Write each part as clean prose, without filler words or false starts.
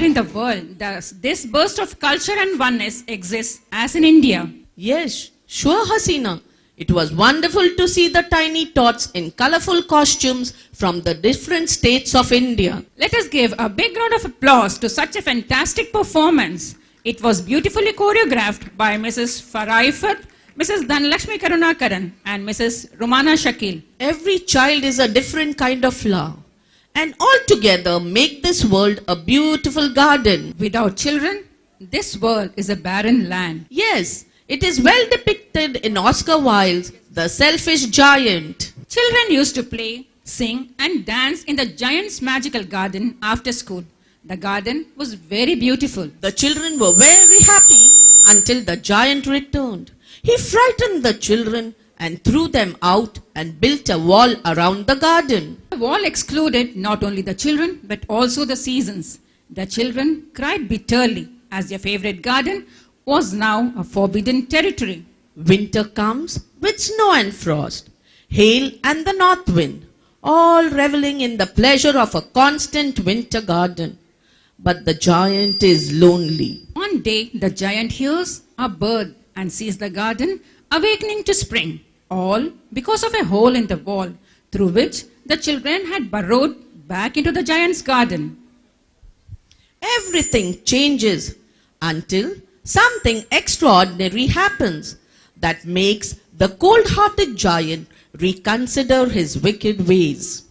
Nowhere in the world does this burst of culture and oneness exist as in India. Yes, sure, Hasina. It was wonderful to see the tiny tots in colorful costumes from the different states of India. Let us give a big round of applause to such a fantastic performance. It was beautifully choreographed by Mrs. Faraifat, Mrs. Dhanlakshmi Karunakaran and Mrs. Romana Shakil. Every child is a different kind of flower, and all together make this world a beautiful garden. Without children, this world is a barren land. Yes, it is well depicted in Oscar Wilde's The Selfish Giant. Children used to play, sing and dance in the giant's magical garden after school. The garden was very beautiful. The children were very happy until the giant returned. He frightened the children and threw them out and built a wall around the garden. The wall excluded not only the children but also the seasons. The children cried bitterly as their favorite garden was now a forbidden territory. Winter comes with snow and frost, hail and the north wind, all reveling in the pleasure of a constant winter garden. But the giant is lonely. One day the giant hears a bird and sees the garden awakening to spring, all because of a hole in the wall through which the children had burrowed back into the giant's garden. Everything changes until something extraordinary happens that makes the cold-hearted giant reconsider his wicked ways.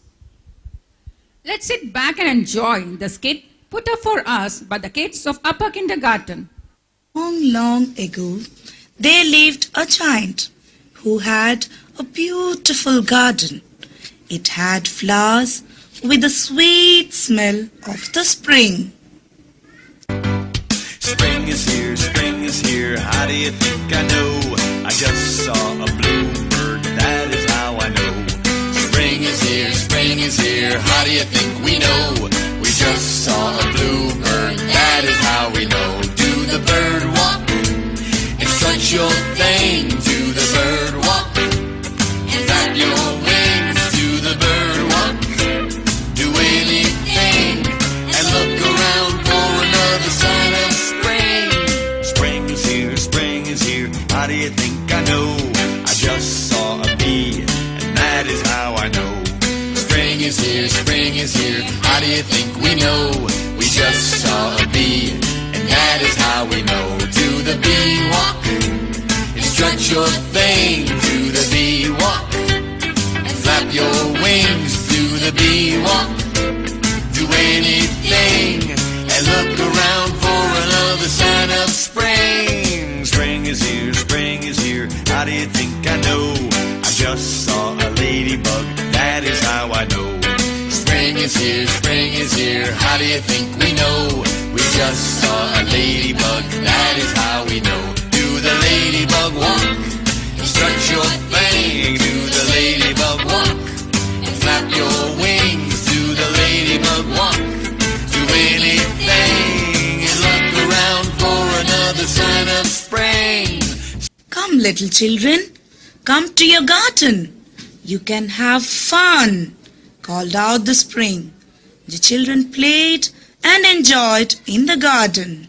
Let's sit back and enjoy the skit put up for us by the kids of upper kindergarten. Long, long ago, there lived a giant who had a beautiful garden. It had flowers with the sweet smell of the spring. Spring is here, how do you think I know? I just saw a bluebird, that is how I know. Spring is here, how do you think we know? We just saw a bluebird, that is how we know. Do the bird walk, and stretch your thing. Do the bird walk, and flap your wings. Do the bird walk, do anything, and look around for another sign of spring. Spring is here, how do you think I know? I just saw a bee, and that is how I know. Spring is here, how do you think we know? We just saw a bee, and that is how we know. Do the bee walk, and stretch your thing. Do the bee walk, and flap your wings. Do the bee walk, do anything, and look around for another sign of spring. Spring is here, how do you think I know? I just saw a ladybug, that is how I know. Spring is here, how do you think we know? We just saw a ladybug, that is how we know. Do the ladybug walk, and stretch your thing. Do the ladybug walk, and flap your wings. Do the ladybug walk, do anything, and look around for another sign of spring. Come, little children, come to your garden. You can have fun, called out the spring. The children played and enjoyed in the garden.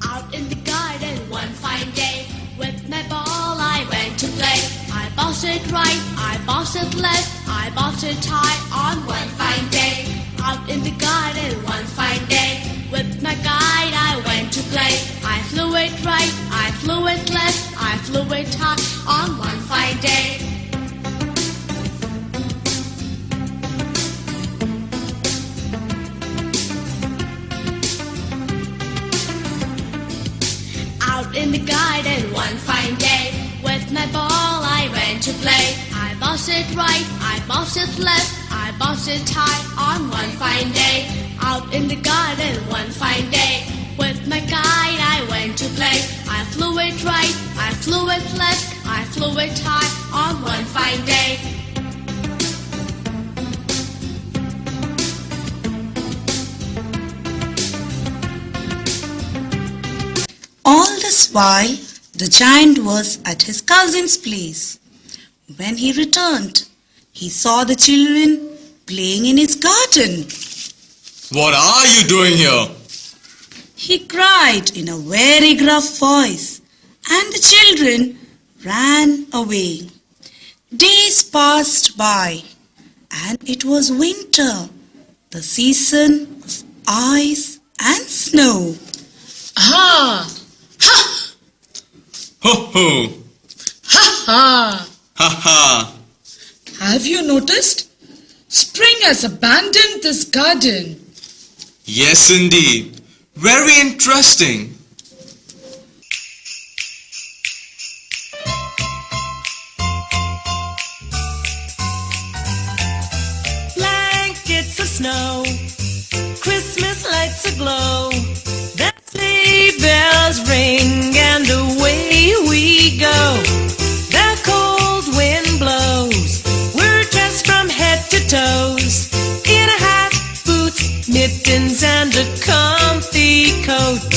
Out in the garden one fine day, with my ball I went to play. I bounced it right, I bounced it left, I bounced it high on one fine day. Out in the garden one fine day, with my guide I went to play. I flew it right, I flew it left, I flew it high on one fine day. Out in the garden one fine day, with my ball I went to play. I bounced it right, I bounced it left, I bounced it high on one fine day. Out in the garden one fine day, with my guide I went to play. I flew it right, I flew it left, I flew it high on one fine day. this while, the giant was at his cousin's place. When he returned, he saw the children playing in his garden. What are you doing here? He cried in a very gruff voice, and the children ran away. Days passed by, and it was winter, the season of ice and snow. Ah! Ha! Ho ho! Ha ha! Ha ha! Have you noticed? Spring has abandoned this garden. Yes, indeed. Very interesting. Blankets of snow, Christmas lights aglow, the sleigh bells ring and away we go. The cold wind blows, we're dressed from head to toes, in a hat, boots, mittens and a comfy coat.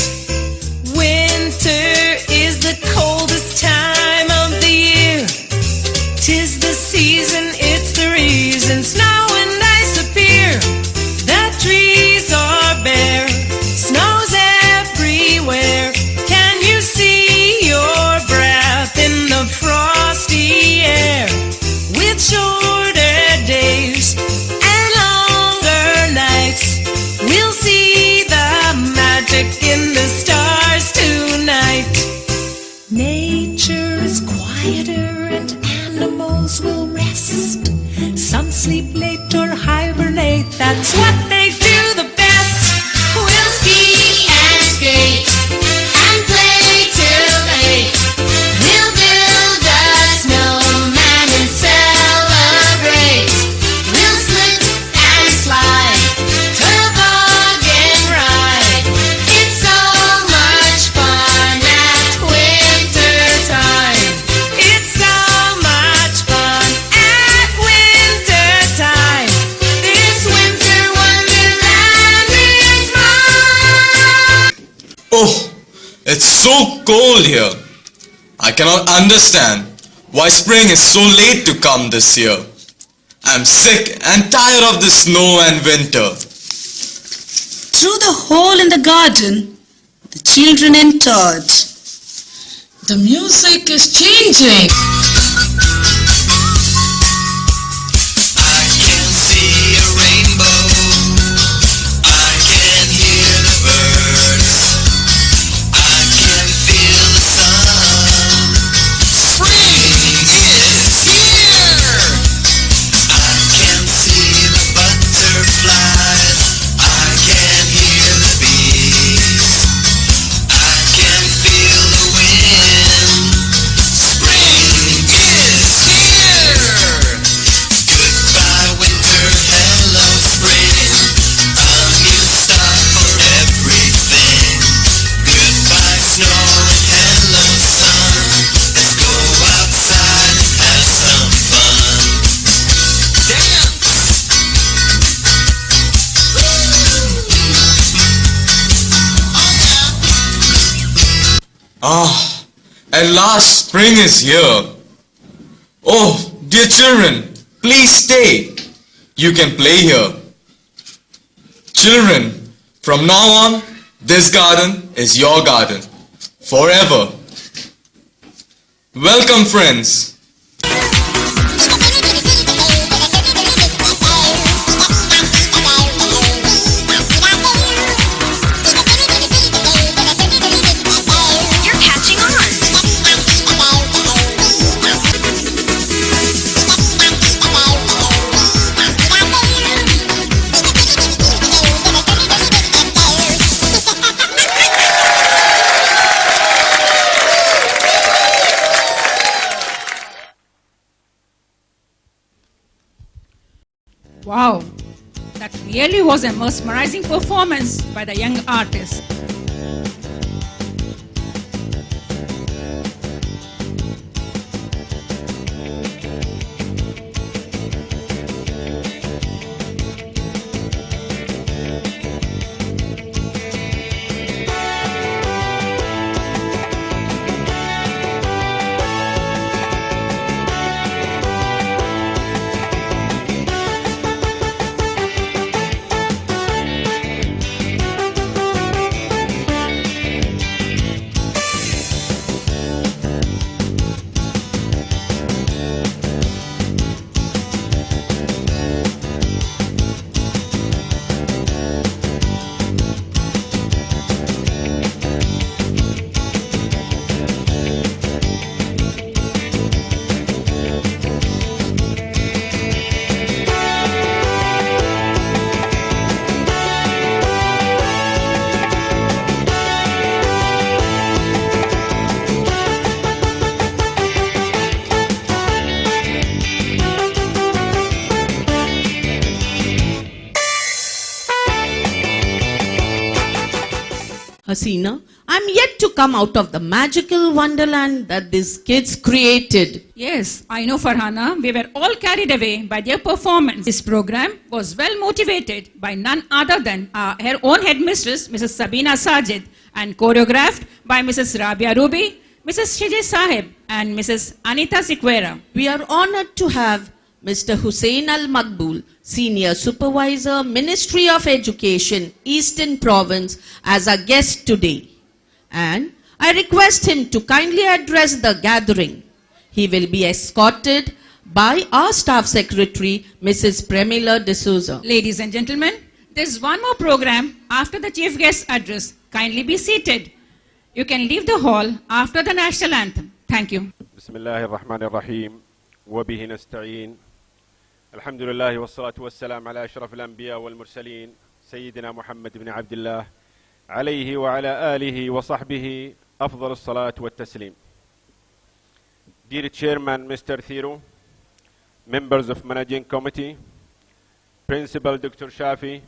Winter is the coldest time of the year. 'Tis the season, it's the reason snow and ice appear. The trees are bare, snow's everywhere. Can you see your breath in the frosty air? With shorter days and longer nights, we'll see the magic in the stars tonight. Nature is quieter and animals will rest. Some sleep late or hibernate, that's what they do the best. We'll ski and skate and play till late. We'll build a snowman and celebrate. We'll slip and slide, toboggan ride. It's so much fun at winter time. It's so much fun at winter time. This winter wonderland is mine. Oh, it's so cold here. I cannot understand why spring is so late to come this year. I'm sick and tired of the snow and winter. Through the hole in the garden, the children entered. The music is changing. I can see a rainbow. I can hear the birds. I can feel the sun. Spring is here. I can see the butterflies. I can hear the bees. I can feel the wind. Spring is here. Goodbye winter, hello spring. A new start for everything. Goodbye snow and hello sun. Let's go outside and have some fun. Dance! Ah, at last spring is here. Oh, dear children, please stay. You can play here. Children, from now on, this garden is your garden. Forever. Welcome, friends. You're catching on. Wow, that really was a mesmerizing performance by the young artist. Hasina, I'm yet to come out of the magical wonderland that these kids created. Yes, I know, Farhana. We were all carried away by their performance. This program was well motivated by none other than her own headmistress, Mrs. Sabina Sajid, and choreographed by Mrs. Rabia Ruby, Mrs. Shiji Sahib, and Mrs. Anita Siquera. We are honored to have Mr. Hussein Al Makbul, Senior Supervisor, Ministry of Education, Eastern Province, as our guest today. And I request him to kindly address the gathering. He will be escorted by our Staff Secretary, Mrs. Premila D'Souza. Ladies and gentlemen, there's one more program after the chief guest address. Kindly be seated. You can leave the hall after the national anthem. Thank you. بسم الله الرحمن الرحيم وبه نستعين الحمد لله والصلاة والسلام على أشرف الأنبياء والمرسلين سيدنا محمد بن عبد الله عليه وعلى آله وصحبه أفضل الصلاة والتسليم. Dear Chairman Mr. Thiru, members of Managing Committee, Principal Dr. Shafi,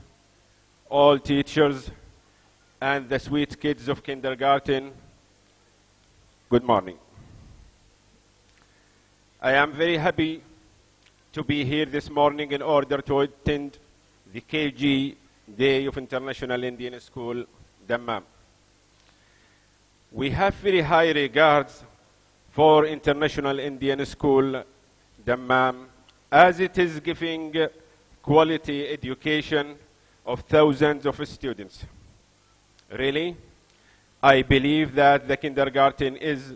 all teachers and the sweet kids of kindergarten, good morning. I am very happy to be here this morning in order to attend the KG Day of International Indian School, Dammam. We have very high regards for International Indian School, Dammam, as it is giving quality education of thousands of students. Really, I believe that the kindergarten is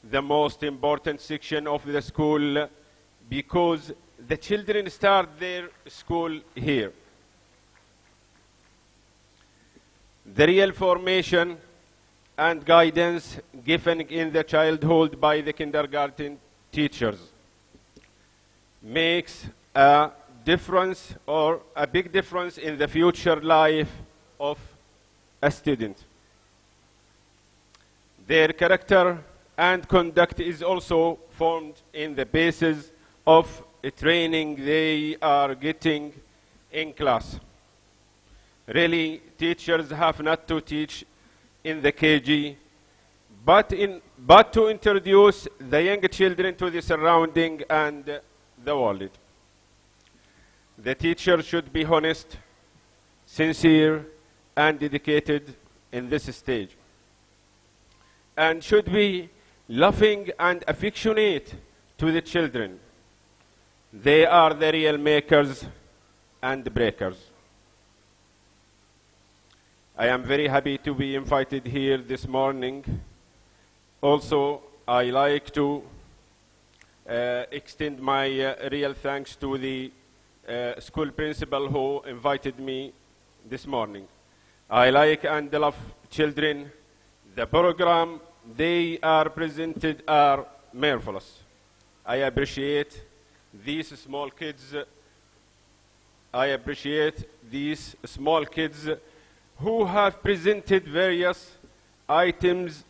the most important section of the school because the children start their school here. The real formation and guidance given in the childhood by the kindergarten teachers makes a difference or a big difference in the future life of a student. Their character and conduct is also formed in the basis of training they are getting in class. Really, teachers have not to teach in the KG, but to introduce the young children to the surrounding and the world. The teacher should be honest, sincere, and dedicated in this stage, and should be loving and affectionate to the children. They are the real makers and breakers. I am very happy to be invited here this morning. Also, I like to extend my real thanks to the school principal who invited me this morning. I like and love children. The program they are presented are marvelous. I appreciate these small kids. I appreciate these small kids who have presented various items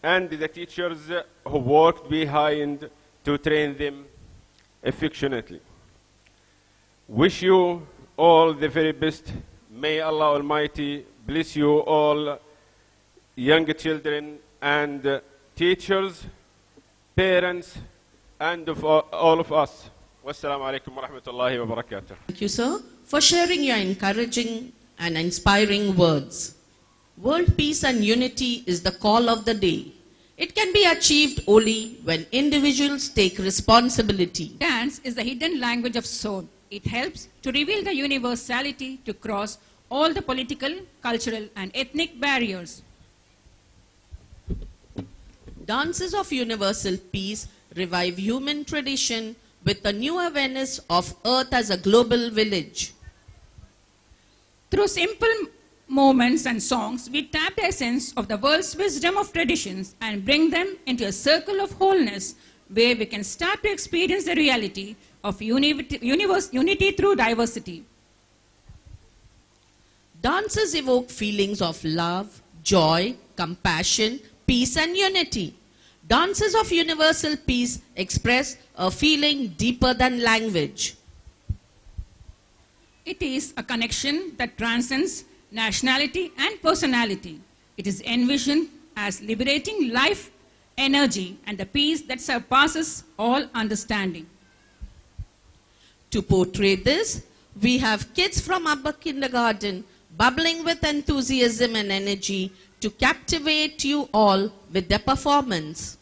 and the teachers who worked behind to train them affectionately. Wish you all the very best. May Allah Almighty bless you all, young children and teachers, parents, and of all of us. Wassalamu alaikum wa rahmatullahi wa barakatuh. Thank you, sir, for sharing your encouraging and inspiring words. World peace and unity is the call of the day. It can be achieved only when individuals take responsibility. Dance is the hidden language of soul. It helps to reveal the universality to cross all the political, cultural, and ethnic barriers. Dances of universal peace revive human tradition with a new awareness of Earth as a global village. Through simple moments and songs, we tap the essence of the world's wisdom of traditions and bring them into a circle of wholeness where we can start to experience the reality of unity through diversity. Dances evoke feelings of love, joy, compassion, peace and unity. Dances of universal peace express a feeling deeper than language. It is a connection that transcends nationality and personality. It is envisioned as liberating life, energy, and the peace that surpasses all understanding. To portray this, we have kids from upper kindergarten bubbling with enthusiasm and energy to captivate you all with their performance.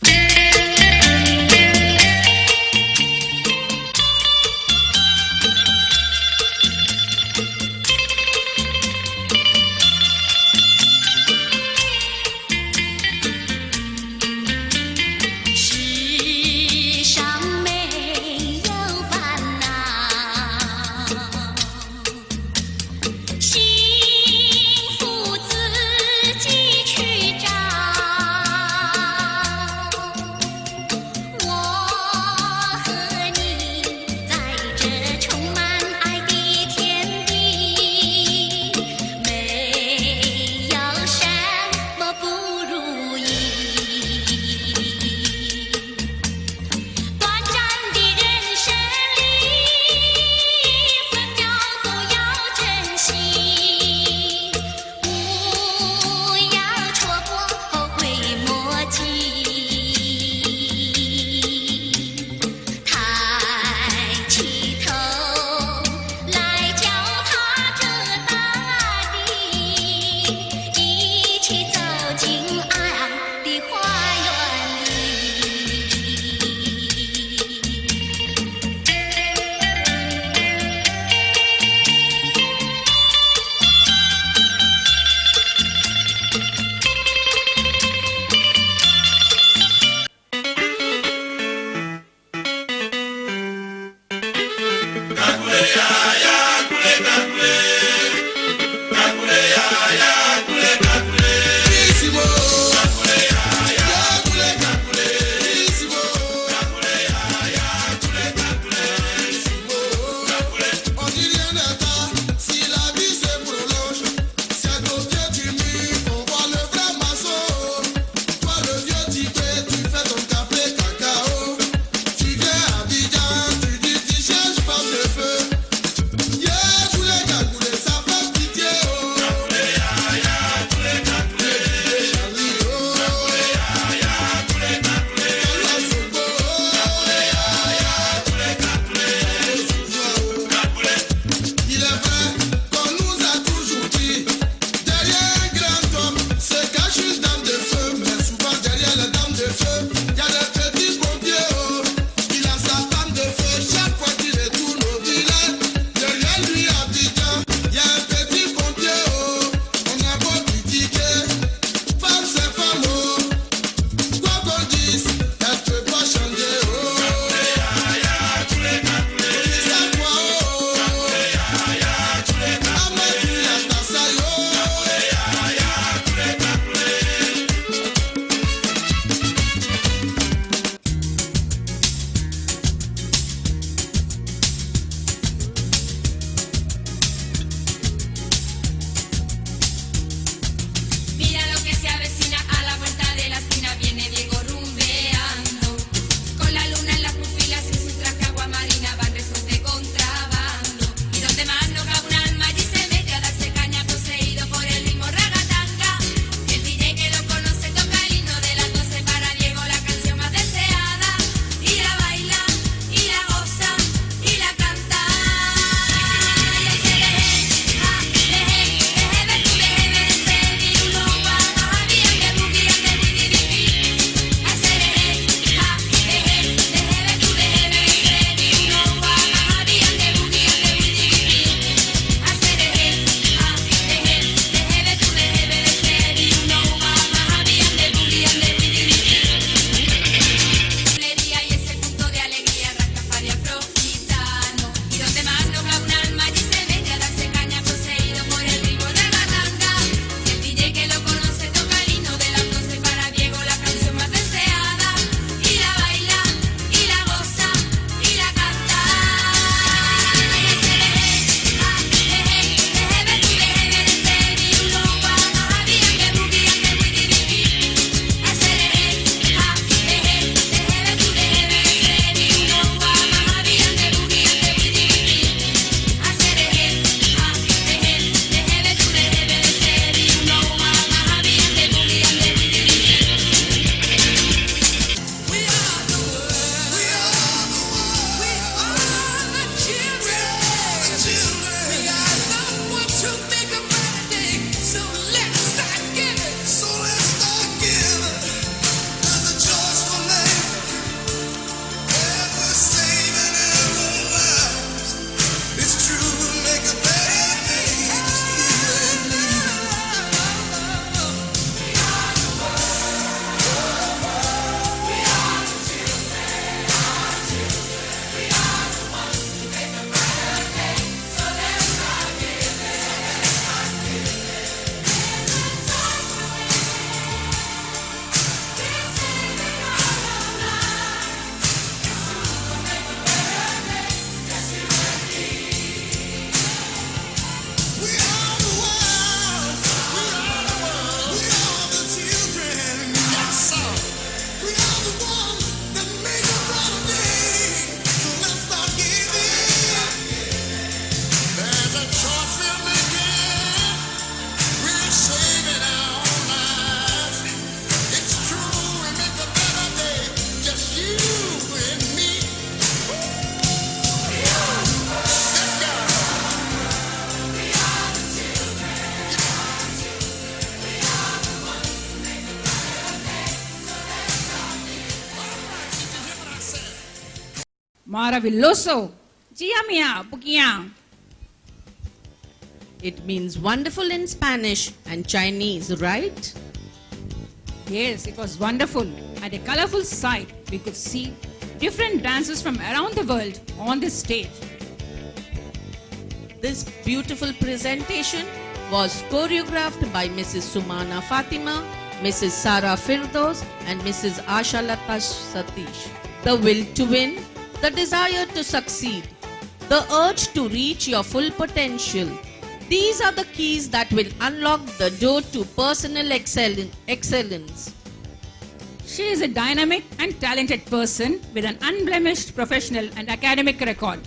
Maravilloso. Gia mia, bukia. It means wonderful in Spanish and Chinese, right? Yes, it was wonderful and a colorful sight. We could see different dances from around the world on this stage. This beautiful presentation was choreographed by Mrs. Sumana Fatima, Mrs. Sara Firdos and Mrs. Asha Lata Satish. The will to win, the desire to succeed, the urge to reach your full potential. These are the keys that will unlock the door to personal excellence. She is a dynamic and talented person with an unblemished professional and academic record.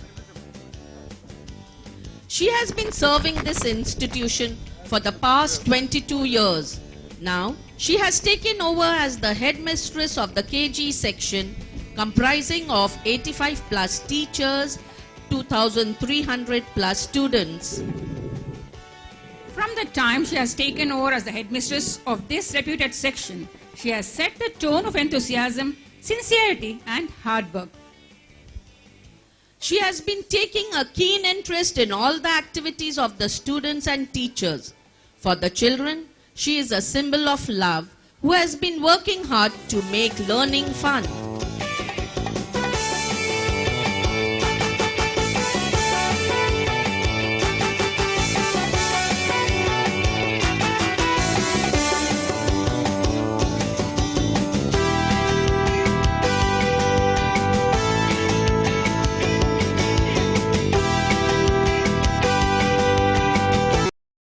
She has been serving this institution for the past 22 years. Now, she has taken over as the headmistress of the KG section, comprising of 85 plus teachers, 2,300 plus students. From the time she has taken over as the headmistress of this reputed section, she has set the tone of enthusiasm, sincerity and hard work. She has been taking a keen interest in all the activities of the students and teachers. For the children, she is a symbol of love who has been working hard to make learning fun.